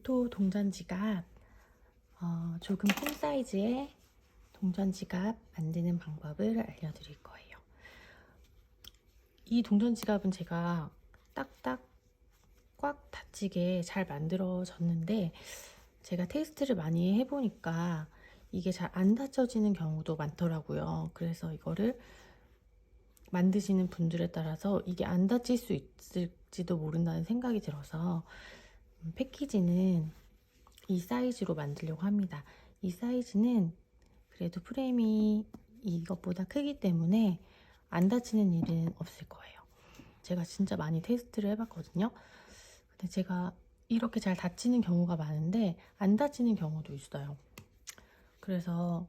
유토 동전 지갑, 조금 큰 사이즈의 동전 지갑 만드는 방법을 알려드릴 거예요. 이 동전 지갑은 제가 딱딱 꽉 닫히게 잘 만들어졌는데, 제가 테스트를 많이 해보니까 이게 잘 안 닫혀지는 경우도 많더라고요. 그래서 이거를 만드시는 분들에 따라서 이게 안 닫힐 수 있을지도 모른다는 생각이 들어서 패키지는 이 사이즈로 만들려고 합니다. 이 사이즈는 그래도 프레임이 이것보다 크기 때문에 안 다치는 일은 없을 거예요. 제가 진짜 많이 테스트를 해봤거든요. 근데 제가 이렇게 잘 다치는 경우가 많은데 안 다치는 경우도 있어요. 그래서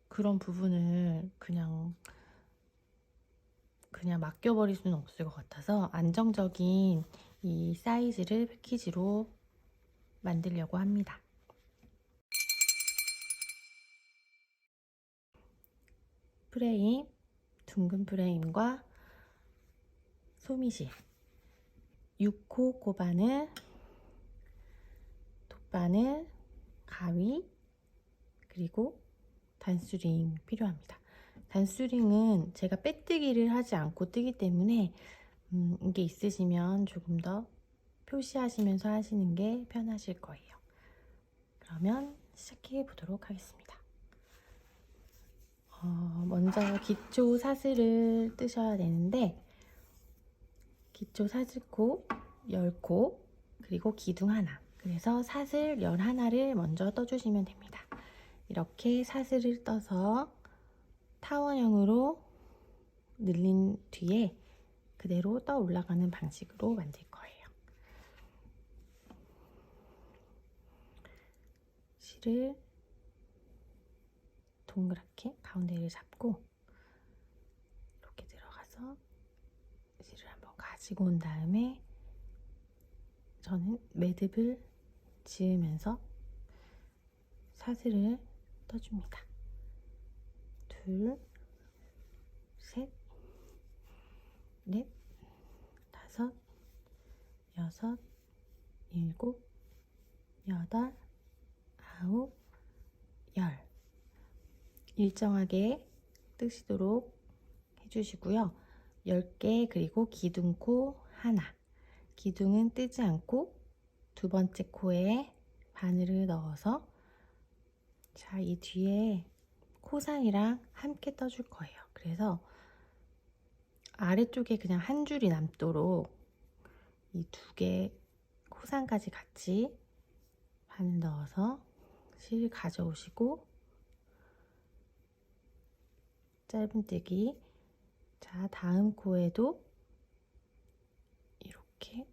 그런 부분을 그냥 맡겨버릴 수는 없을 것 같아서 안정적인 이 사이즈를 패키지로 만들려고 합니다. 프레임, 둥근 프레임과 소미실, 6호 코바늘, 돗바늘, 가위, 그리고 단수링 필요합니다. 단수링은 제가 빼뜨기를 하지 않고 뜨기 때문에 이게 있으시면 조금 더 표시하시면서 하시는 게 편하실 거예요. 그러면 시작해 보도록 하겠습니다. 먼저 기초 사슬을 뜨셔야 되는데, 기초 사슬코 10코, 그리고 기둥 하나, 그래서 사슬 11하나를 먼저 떠주시면 됩니다. 이렇게 사슬을 떠서 타원형으로 늘린 뒤에 그대로 떠 올라가는 방식으로 만들 거예요. 실을 동그랗게 가운데를 잡고 이렇게 들어가서 실을 한번 가지고 온 다음에 저는 매듭을 지으면서 사슬을 떠줍니다. 둘, 셋, 넷, 다섯, 여섯, 일곱, 여덟, 아홉, 열. 일정하게 뜨시도록 해주시고요. 10개, 그리고 기둥코 하나. 기둥은 뜨지 않고 두 번째 코에 바늘을 넣어서, 자, 이 뒤에 코상이랑 함께 떠줄 거예요. 그래서 아래쪽에 그냥 한 줄이 남도록 이 두 개 코상까지 같이 바늘 넣어서 실 가져오시고, 짧은뜨기. 자, 다음 코에도 이렇게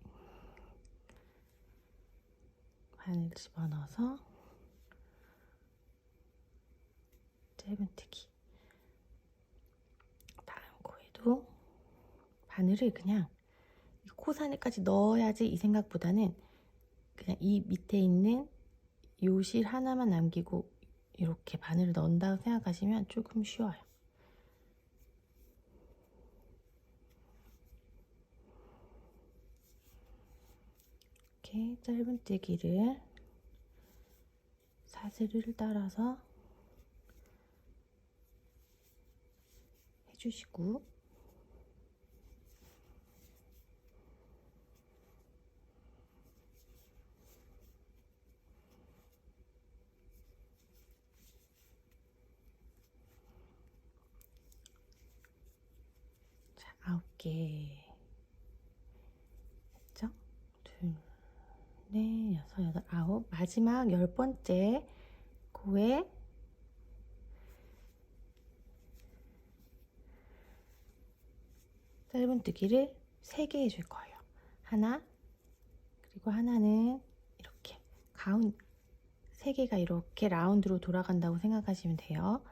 바늘 집어넣어서 짧은뜨기. 다음 코에도 바늘을 그냥 코사니까지 넣어야지 이 생각보다는 그냥 이 밑에 있는 요 실 하나만 남기고 이렇게 바늘을 넣는다고 생각하시면 조금 쉬워요. 이렇게 짧은뜨기를 사슬을 따라서 해주시고, 자, 9개 했죠? 둘, 넷, 여섯, 여덟, 아홉. 마지막 10번째 코에 짧은뜨기를 3개 해줄 거예요. 하나, 그리고 하나는 이렇게 3개가 이렇게 라운드로 돌아간다고 생각하시면 돼요.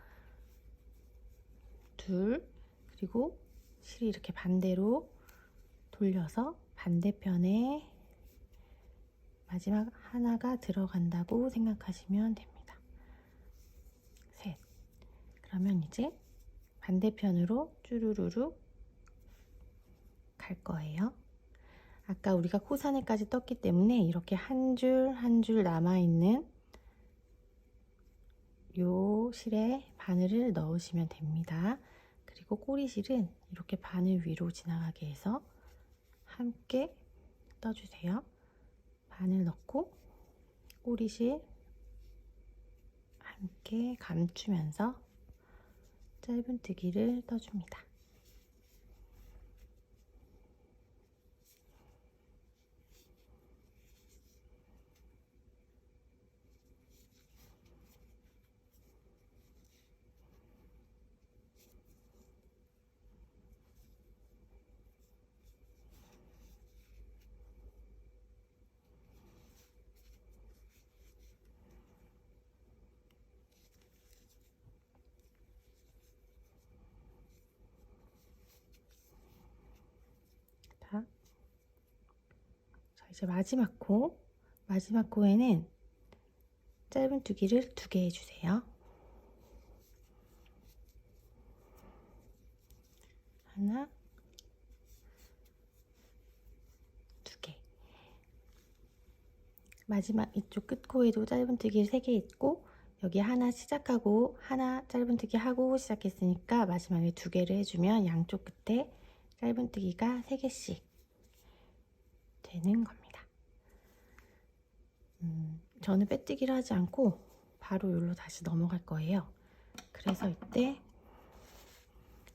둘, 그리고 실이 이렇게 반대로 돌려서 반대편에 마지막 하나가 들어간다고 생각하시면 됩니다. 셋. 그러면 이제 반대편으로 쭈루루루 갈 거예요. 아까 우리가 코사네까지 떴기 때문에 이렇게 한 줄 한 줄 남아있는 요 실에 바늘을 넣으시면 됩니다. 그리고 꼬리실은 이렇게 바늘 위로 지나가게 해서 함께 떠주세요. 바늘 넣고 꼬리실 함께 감추면서 짧은뜨기를 떠줍니다. 자, 이제 마지막 코에는 짧은뜨기를 2개 해주세요. 하나, 2개. 마지막 이쪽 끝코에도 짧은뜨기를 3개 했고 여기 하나 시작하고 하나 짧은뜨기 하고 시작했으니까 마지막에 2개를 해주면 양쪽 끝에 짧은뜨기가 3개씩 되는 겁니다. 저는 빼뜨기를 하지 않고 바로 여기로 다시 넘어갈 거예요. 그래서 이때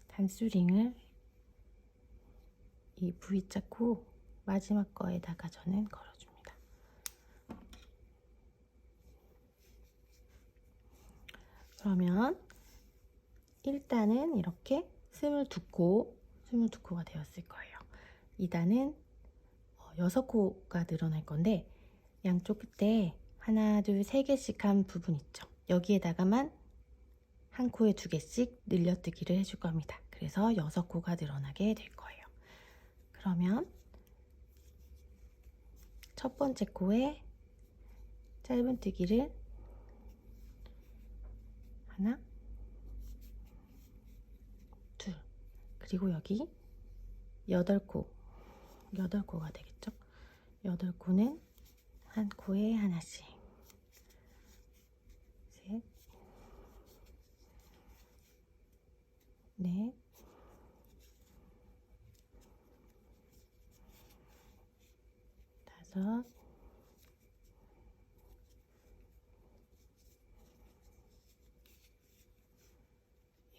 단수링을 이 V자 코 마지막 거에다가 저는 걸어줍니다. 그러면 일단은 이렇게 22코가 되었을 거예요. 2단은 6코가 늘어날 건데 양쪽 끝에 하나, 둘, 3개씩 한 부분 있죠. 여기에다가만 한 코에 2개씩 늘려뜨기를 해줄 겁니다. 그래서 6코가 늘어나게 될 거예요. 그러면 첫 번째 코에 짧은뜨기를 하나, 둘, 그리고 여기 8코가 되겠죠. 8코는 한 코에 하나씩, 셋, 넷, 다섯,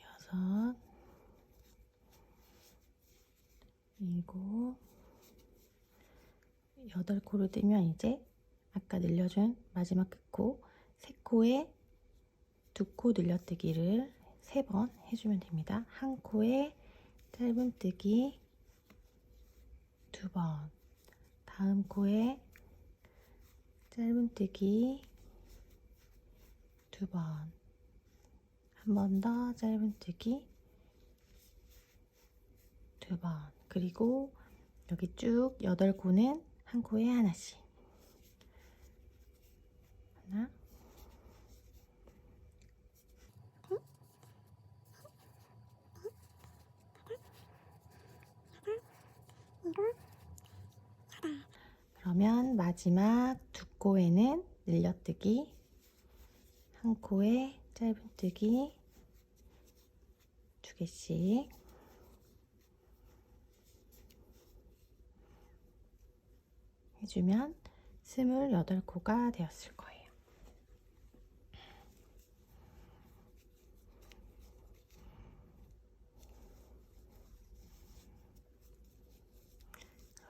여섯, 일곱, 8코를 뜨면 이제 아까 늘려준 마지막 끝코 3코에 2코 늘려뜨기를 3번 해주면 됩니다. 한 코에 짧은뜨기 2번, 다음 코에 짧은뜨기 2번, 한 번 더 짧은뜨기 2번, 그리고 여기 쭉 8코는 한 코에 하나씩, 하나, 그러면 마지막 2코에는 늘려뜨기, 한 코에 짧은뜨기 2개씩 해주면 28코가 되었을 거예요.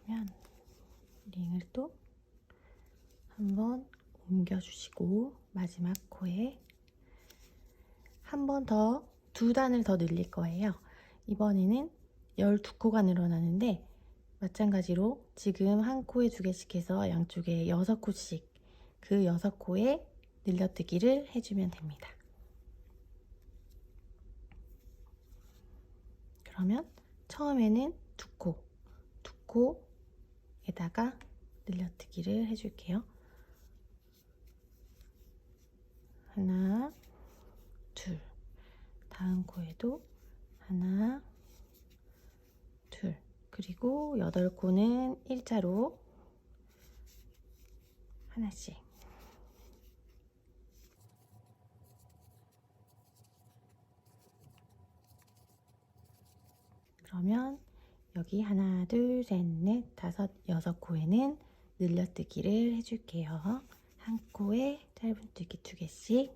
그러면 링을 또 한번 옮겨주시고 마지막 코에 한 번 더 2단을 더 늘릴 거예요. 이번에는 12코가 늘어나는데 마찬가지로 지금 한 코에 2개씩 해서 양쪽에 6코씩 그 6코에 늘려뜨기를 해주면 됩니다. 그러면 처음에는 2코에다가 늘려뜨기를 해줄게요. 하나, 둘, 다음 코에도 하나, 둘, 그리고 8코는 일자로 하나씩. 그러면 여기 하나, 둘, 셋, 넷, 다섯, 6코에는 늘려뜨기를 해줄게요. 한 코에 짧은뜨기 2개씩.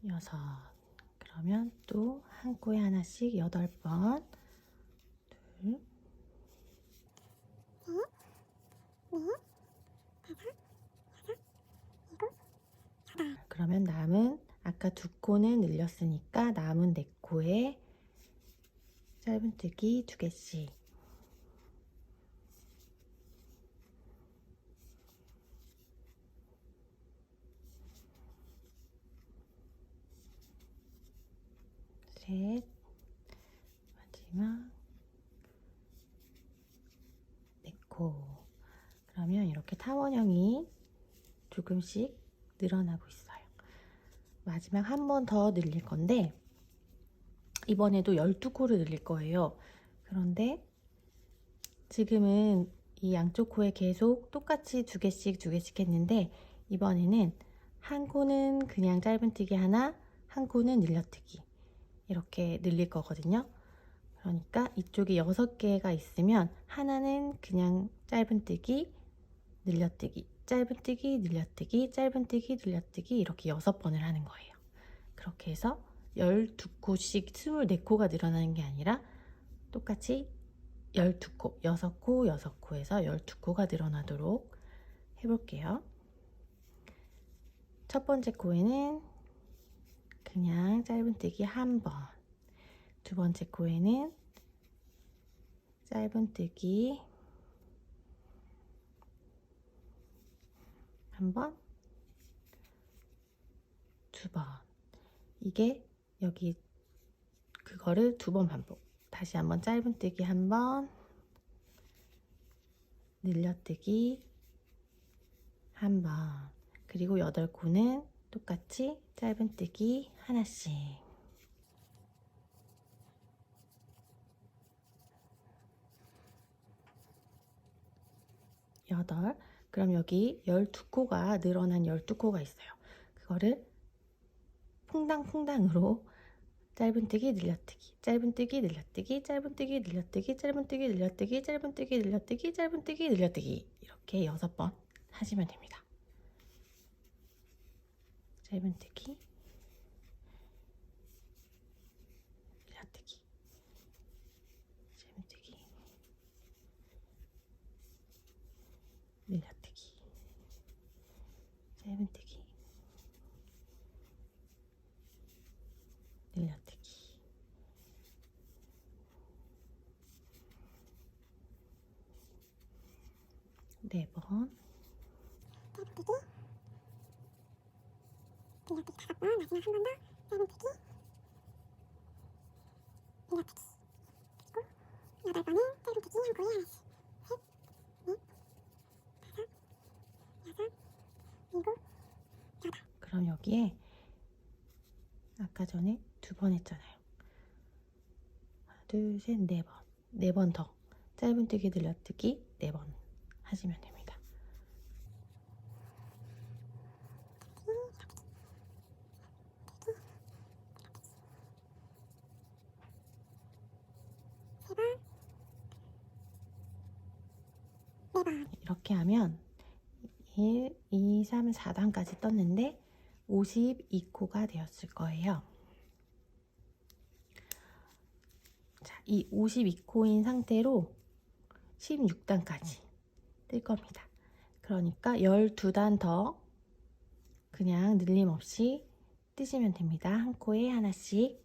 여섯. 그러면 또 한 코에 하나씩 8번. 둘, 그러면 남은 아까 2코는 늘렸으니까 남은 4코에 짧은뜨기 2개씩. 셋, 마지막 4코. 그러면 이렇게 타원형이 조금씩 늘어나고 있어요. 마지막 한 번 더 늘릴 건데 이번에도 12코를 늘릴 거예요. 그런데 지금은 이 양쪽 코에 계속 똑같이 2개씩 했는데 이번에는 한 코는 그냥 짧은뜨기 하나, 한 코는 늘려뜨기 이렇게 늘릴 거거든요. 그러니까 이쪽에 6개가 있으면 하나는 그냥 짧은뜨기, 늘려뜨기, 짧은뜨기, 늘려뜨기, 짧은뜨기, 늘려뜨기 이렇게 6번을 하는 거예요. 그렇게 해서 12코씩 24코가 늘어나는 게 아니라 똑같이 12코, 6코, 6코에서 12코가 늘어나도록 해볼게요. 첫 번째 코에는 그냥 짧은뜨기 한 번, 두 번째 코에는 짧은뜨기 한 번, 2번. 이게 여기 그거를 2번 반복. 다시 한번 짧은뜨기 한 번, 늘려뜨기 한 번. 그리고 8코는 똑같이 짧은뜨기 하나씩. 8. 그럼 여기 12코가 늘어난 12코가 있어요. 그거를 퐁당퐁당으로 짧은뜨기 늘려뜨기, 짧은뜨기 늘려뜨기, 짧은뜨기 늘려뜨기, 짧은뜨기 늘려뜨기, 짧은뜨기 늘려뜨기, 짧은뜨기 늘려뜨기 이렇게 6번 하시면 됩니다. 짧은뜨기, 늘려뜨기, 짧은뜨기, 늘려뜨기, 짧은뜨기, 늘려뜨기. 네 번. 늘려뜨기 5번, 마지막 한 번 더 짧은뜨기, 늘려뜨기. 그리고 8번은 짧은뜨기 한 코에 하나씩. 셋, 넷, 다섯, 여섯, 일곱, 여덟. 그럼 여기에 아까 전에 2번 했잖아요. 하나, 둘, 셋, 4번. 4번 더. 짧은뜨기 늘려뜨기 4번 하시면 됩니다. 이렇게 하면 1, 2, 3, 4단까지 떴는데 52코가 되었을 거예요. 자, 이 52코인 상태로 16단까지 뜰 겁니다. 그러니까 12단 더 그냥 늘림 없이 뜨시면 됩니다. 한 코에 하나씩.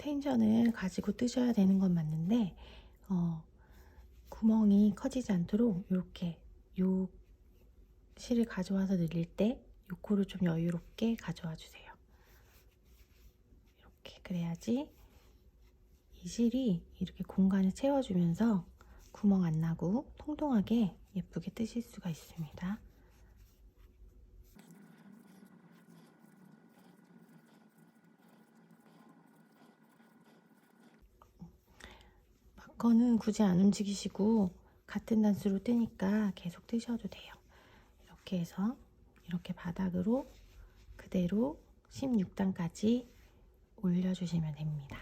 텐션을 가지고 뜨셔야 되는 건 맞는데 구멍이 커지지 않도록 이렇게 요 실을 가져와서 늘릴 때 요 코를 좀 여유롭게 가져와 주세요. 이렇게 그래야지 이 실이 이렇게 공간을 채워주면서 구멍 안 나고 통통하게 예쁘게 뜨실 수가 있습니다. 마커는 굳이 안 움직이시고 같은 단수로 뜨니까 계속 뜨셔도 돼요. 이렇게 해서 이렇게 바닥으로 그대로 16단까지 올려주시면 됩니다.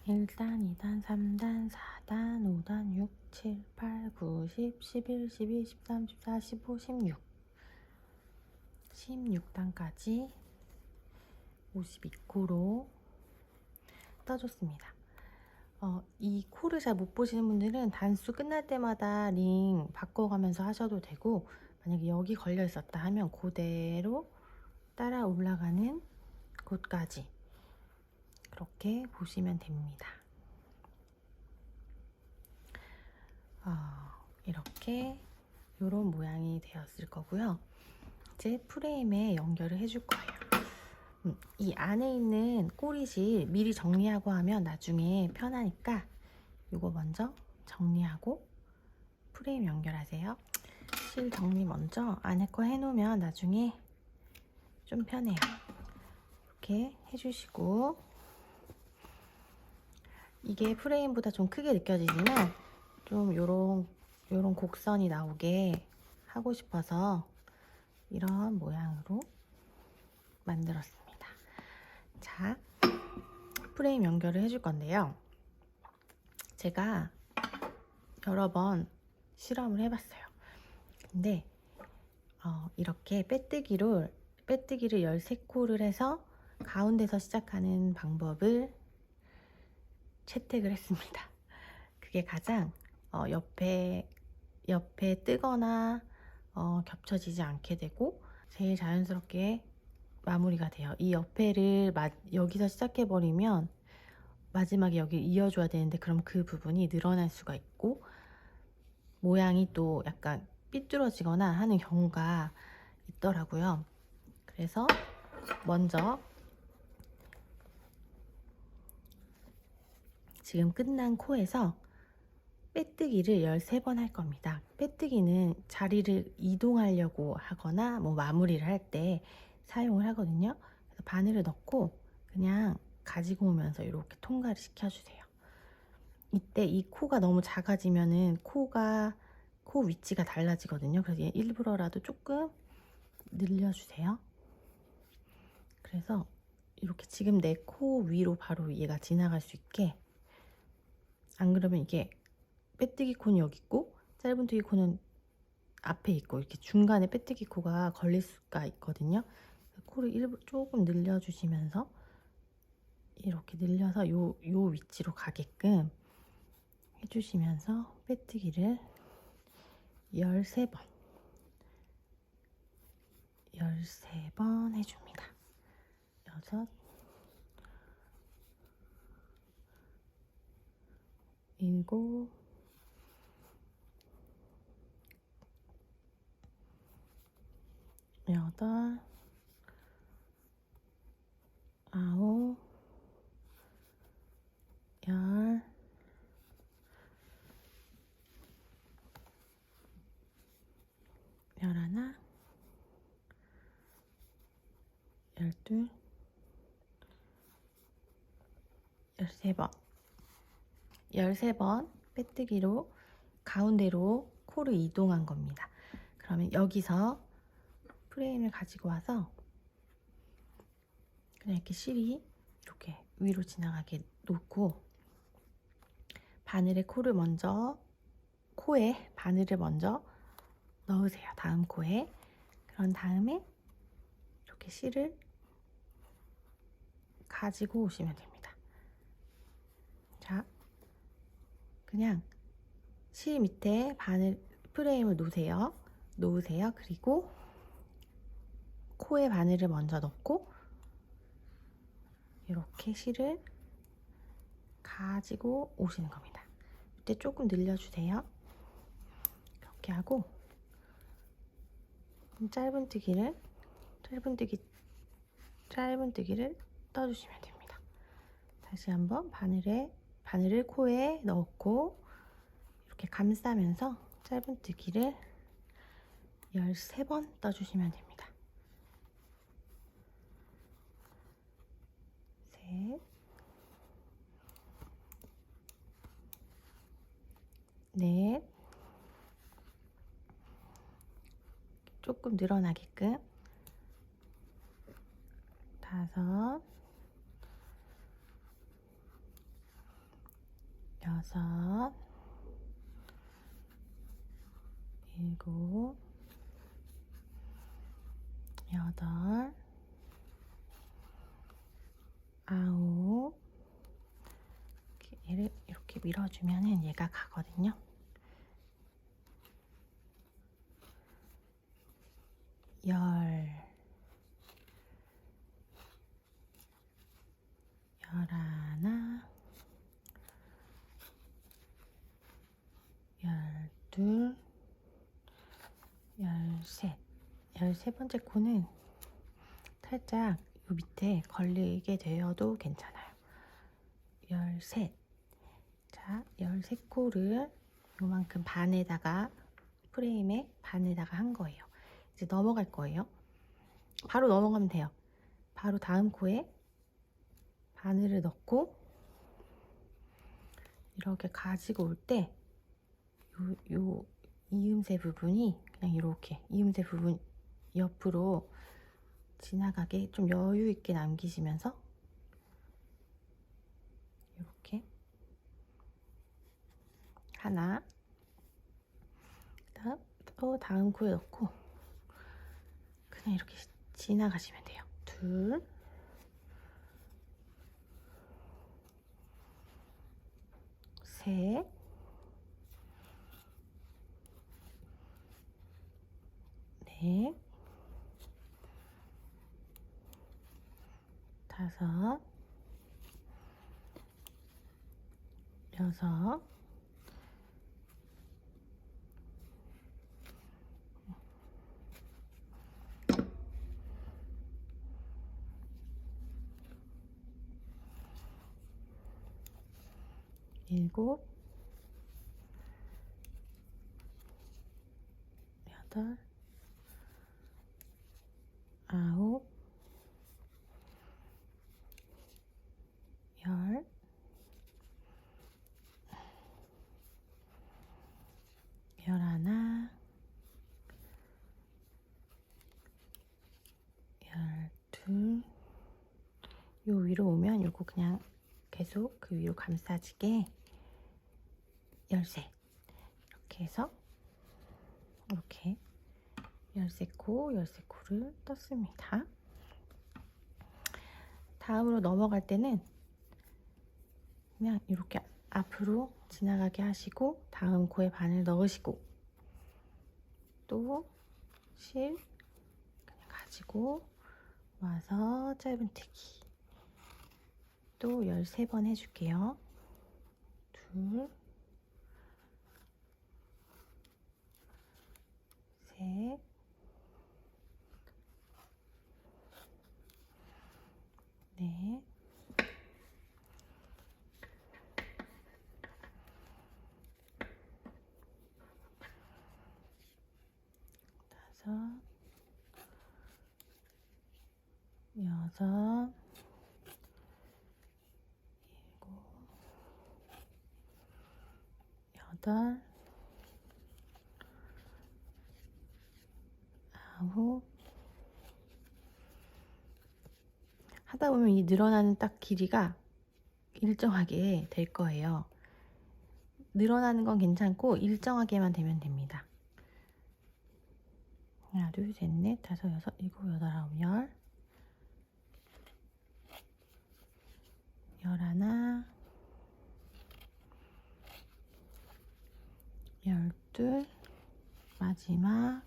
일 단, 2단, 3단, 4단, 5단, 6, 7, 8, 9, 10, 11, 12, 13, 14, 15, 16 16단까지 52코로 떠줬습니다. 이 코를 잘 못 보시는 분들은 단수 끝날 때마다 링 바꿔가면서 하셔도 되고, 만약에 여기 걸려 있었다 하면 그대로 따라 올라가는 곳까지 그렇게 보시면 됩니다. 이렇게 이런 모양이 되었을 거고요. 이제 프레임에 연결을 해줄 거예요. 이 안에 있는 꼬리실 미리 정리하고 하면 나중에 편하니까 이거 먼저 정리하고 프레임 연결하세요. 실 정리 먼저 안에 거 해놓으면 나중에 좀 편해요. 이렇게 해주시고, 이게 프레임보다 좀 크게 느껴지지만 좀 요런 곡선이 나오게 하고 싶어서 이런 모양으로 만들었습니다. 자, 프레임 연결을 해줄 건데요. 제가 여러 번 실험을 해봤어요. 근데 이렇게 빼뜨기를 13코를 해서 가운데서 시작하는 방법을 채택을 했습니다. 그게 가장 옆에 뜨거나 겹쳐지지 않게 되고 제일 자연스럽게 마무리가 돼요. 이 옆에를 여기서 시작해버리면 마지막에 여기 이어줘야 되는데 그럼 그 부분이 늘어날 수가 있고 모양이 또 약간 삐뚤어지거나 하는 경우가 있더라고요. 그래서 먼저 지금 끝난 코에서 빼뜨기를 13번 할 겁니다. 빼뜨기는 자리를 이동하려고 하거나 뭐 마무리를 할 때 사용을 하거든요. 그래서 바늘을 넣고 그냥 가지고 오면서 이렇게 통과를 시켜주세요. 이때 이 코가 너무 작아지면은 코 위치가 달라지거든요. 그래서 일부러라도 조금 늘려주세요. 그래서 이렇게 지금 내 코 위로 바로 얘가 지나갈 수 있게, 안 그러면 이게 빼뜨기 코는 여기 있고 짧은뜨기 코는 앞에 있고 이렇게 중간에 빼뜨기 코가 걸릴 수가 있거든요. 코를 조금 늘려주시면서 이렇게 늘려서 요 위치로 가게끔 해주시면서 빼뜨기를 13번 해줍니다. 6, 7, 8, 9, 10, 11, 12, 13번 빼뜨기로 가운데로 코를 이동한 겁니다. 그러면 여기서 프레임을 가지고 와서 그냥 이렇게 실이 이렇게 위로 지나가게 놓고 코에 바늘을 먼저 넣으세요. 다음 코에. 그런 다음에 이렇게 실을 가지고 오시면 됩니다. 자, 그냥 실 밑에 프레임을 놓으세요. 그리고 코에 바늘을 먼저 넣고 이렇게 실을 가지고 오시는 겁니다. 이때 조금 늘려주세요. 이렇게 하고 짧은뜨기를 떠주시면 됩니다. 다시 한번 바늘을 코에 넣고 이렇게 감싸면서 짧은뜨기를 13번 떠주시면 됩니다. 셋, 넷, 조금 늘어나게끔, 다섯, 여섯, 일곱, 여덟, 아홉, 얘를 이렇게 밀어주면은 얘가 가거든요. 열하나, 열둘, 열셋. 13번째 코는 살짝 요 밑에 걸리게 되어도 괜찮아요. 13. 자, 13코를 요만큼 프레임에 반에다가 한 거예요. 이제 넘어갈 거예요. 바로 넘어가면 돼요. 바로 다음 코에 바늘을 넣고 이렇게 가지고 올 때 요 이음새 부분이 그냥 이렇게 이음새 부분 옆으로 지나가게 좀 여유 있게 남기시면서 이렇게 하나, 또 다음 코에 넣고 그냥 이렇게 지나가시면 돼요. 둘, 셋, 넷, 다섯, 여섯, 일곱, 여덟, 아홉, 열, 열하나, 열둘, 요 위로 오면 요거 그냥 계속 그 위로 감싸지게 열셋, 이렇게 해서 이렇게 13코를 떴습니다. 다음으로 넘어갈 때는 그냥 이렇게 앞으로 지나가게 하시고 다음 코에 바늘 넣으시고 또 실 그냥 가지고 와서 짧은뜨기 또 13번 해줄게요. 둘, 셋, 넷, 다섯, 여섯, 일곱, 여덟, 하고 하다 보면 이 늘어나는 딱 길이가 일정하게 될 거예요. 늘어나는 건 괜찮고 일정하게만 되면 됩니다. 하나, 둘, 셋, 넷, 다섯, 여섯, 일곱, 여덟, 아홉, 열, 열하나, 열둘, 마지막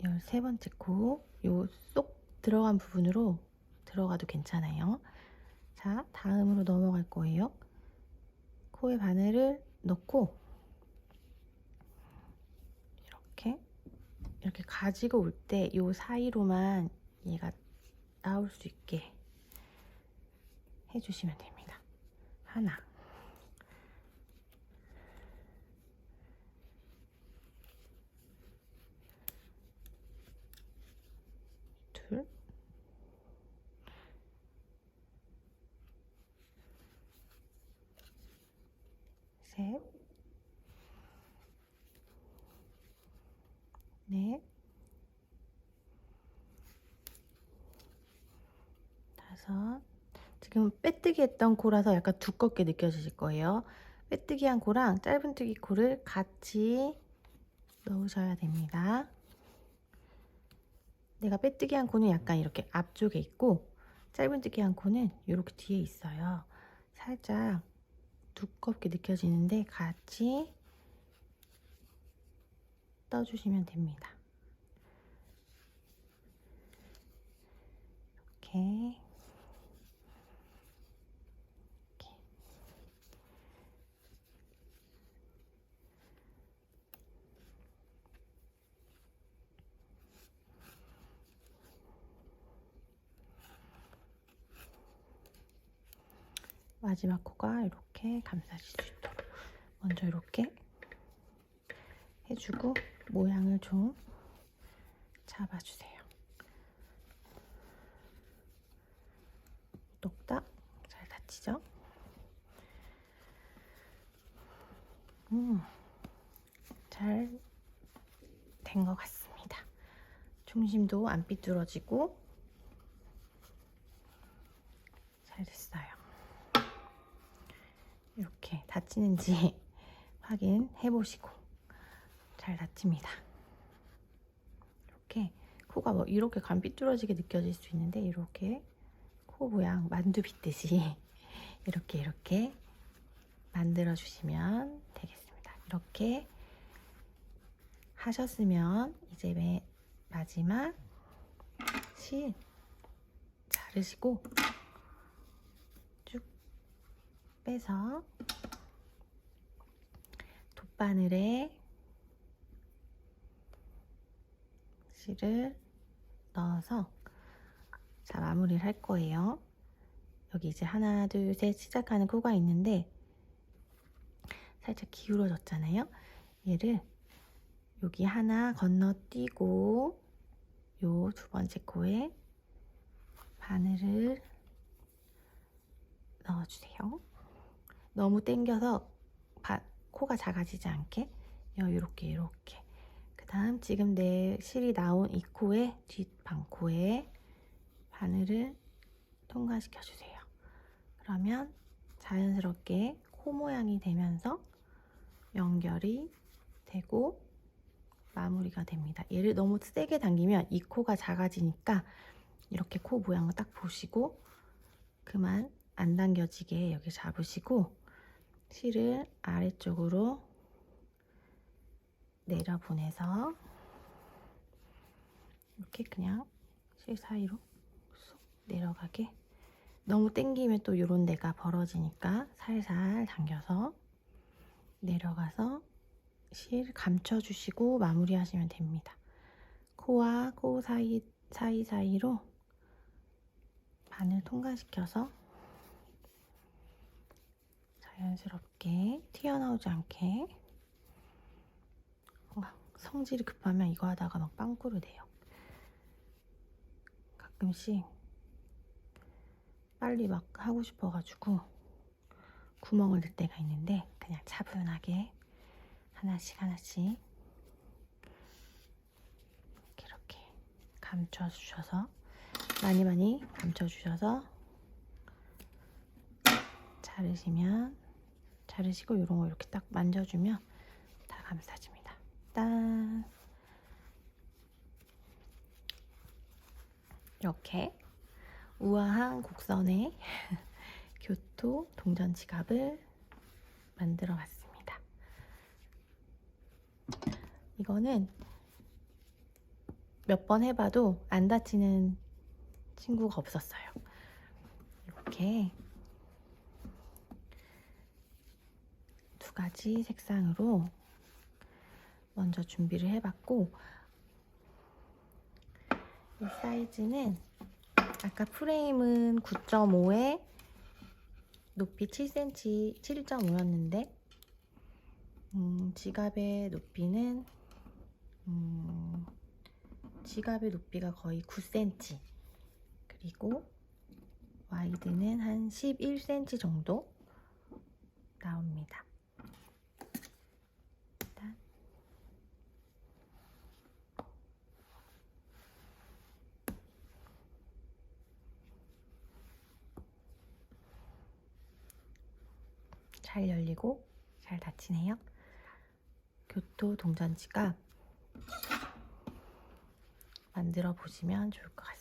13번째 코, 요 쏙 들어간 부분으로 들어가도 괜찮아요. 자, 다음으로 넘어갈 거예요. 코에 바늘을 넣고 이렇게 가지고 올 때 요 사이로만 얘가 나올 수 있게 해주시면 됩니다. 하나, 둘, 셋, 넷, 다섯. 지금 빼뜨기 했던 코라서 약간 두껍게 느껴지실 거예요. 빼뜨기 한 코랑 짧은뜨기 코를 같이 넣으셔야 됩니다. 내가 빼뜨기 한 코는 약간 이렇게 앞쪽에 있고 짧은뜨기 한 코는 이렇게 뒤에 있어요. 살짝 두껍게 느껴지는데 같이 떠주시면 됩니다. 이렇게 마지막 코가 이렇게 감싸질 수 있도록 먼저 이렇게 해주고 모양을 좀 잡아주세요. 똑딱 잘 닫히죠? 잘 된 것 같습니다. 중심도 안 삐뚤어지고 잘 됐어요. 이렇게 닫히는지 확인해 보시고 잘 닫힙니다. 이렇게 코가 뭐 이렇게 간 삐뚤어지게 느껴질 수 있는데 이렇게 코 모양 만두 빗듯이 이렇게 만들어 주시면 되겠습니다. 이렇게 하셨으면 이제 마지막 실 자르시고 쭉 빼서 돗바늘에 실을 넣어서 자 마무리를 할 거예요. 여기 이제 하나, 둘, 셋 시작하는 코가 있는데 살짝 기울어졌잖아요. 얘를 여기 하나 건너뛰고 요 두 번째 코에 바늘을 넣어주세요. 너무 당겨서 코가 작아지지 않게 이렇게 그 다음 지금 내 실이 나온 이 코에 뒷방코에 바늘을 통과시켜 주세요. 그러면 자연스럽게 코 모양이 되면서 연결이 되고 마무리가 됩니다. 얘를 너무 세게 당기면 이 코가 작아지니까 이렇게 코 모양을 딱 보시고 그만 안 당겨지게 여기 잡으시고 실을 아래쪽으로 내려보내서 이렇게 그냥 실 사이로 쏙 내려가게 너무 당기면 또 이런 데가 벌어지니까 살살 당겨서 내려가서 실 감춰주시고 마무리하시면 됩니다. 코와 코 사이로 바늘 통과시켜서 자연스럽게 튀어나오지 않게 성질이 급하면 이거 하다가 막 빵꾸로 돼요. 가끔씩 빨리 막 하고 싶어가지고 구멍을 넣을 때가 있는데 그냥 차분하게 하나씩 이렇게 감춰주셔서 많이 감춰주셔서 자르시고 이런 거 이렇게 딱 만져주면 다 감싸집니다. 짠! 이렇게 우아한 곡선의 교토 동전 지갑을 만들어 봤습니다. 이거는 몇 번 해봐도 안 다치는 친구가 없었어요. 이렇게 두 가지 색상으로 먼저 준비를 해봤고, 이 사이즈는 아까 프레임은 9.5에 높이 7cm, 7.5였는데 지갑의 높이는 지갑의 높이가 거의 9cm, 그리고 와이드는 한 11cm 정도 나옵니다. 일단 잘 열리고 잘 닫히네요. 교토 동전 지갑 만들어 보시면 좋을 것 같습니다.